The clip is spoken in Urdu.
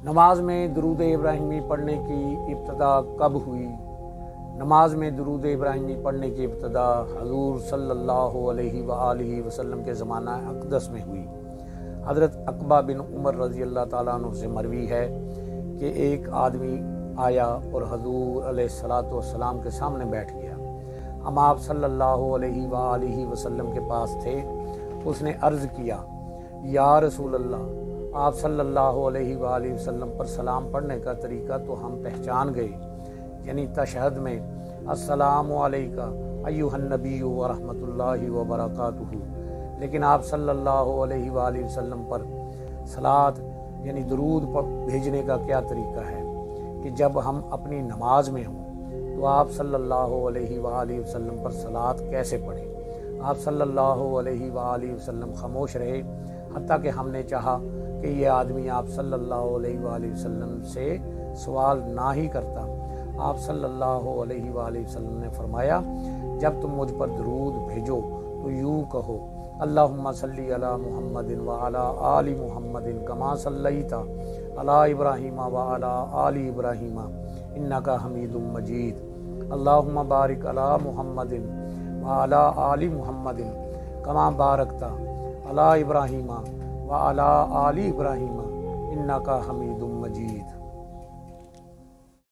نماز میں درود ابراہیمی پڑھنے کی ابتدا کب ہوئی؟ نماز میں درود ابراہیمی پڑھنے کی ابتدا حضور صلی اللہ علیہ وآلہ وسلم کے زمانہ اقدس میں ہوئی۔ حضرت عقبہ بن عمر رضی اللہ تعالیٰ عنہ سے مروی ہے کہ ایک آدمی آیا اور حضور علیہ الصلاۃ والسلام کے سامنے بیٹھ گیا۔ ہم آپ صلی اللہ علیہ وآلہ وسلم کے پاس تھے۔ اس نے عرض کیا، یا رسول اللہ، آپ صلی اللہ علیہ وآلہ وسلم پر سلام پڑھنے کا طریقہ تو ہم پہچان گئے، یعنی تشہد میں السلام علیکہ ایھا النبی ورحمۃ اللہ وبرکاتہ، لیکن آپ صلی اللہ علیہ وآلہ وسلم پر صلاۃ یعنی درود بھیجنے کا کیا طریقہ ہے کہ جب ہم اپنی نماز میں ہوں تو آپ صلی اللہ علیہ وآلہ وسلم پر صلاۃ کیسے پڑھیں؟ آپ صلی اللہ علیہ وآلہ وسلم خاموش رہے، حتیٰ کہ ہم نے چاہا کہ یہ آدمی آپ صلی اللہ علیہ وآلہ وسلم سے سوال نہ ہی کرتا۔ آپ صلی اللہ علیہ وآلہ وسلم نے فرمایا، جب تم مجھ پر درود بھیجو تو یوں کہو، اللہم صلی علی محمد وعلی آل محمد کما صلیت علی ابراہیم وعلی آل ابراہیم انک حمید مجید، اللہم بارک علی محمد وعلی آل محمد کما بارکت علی ابراہیم وعلی آل ابراہیم انک حمید مجید۔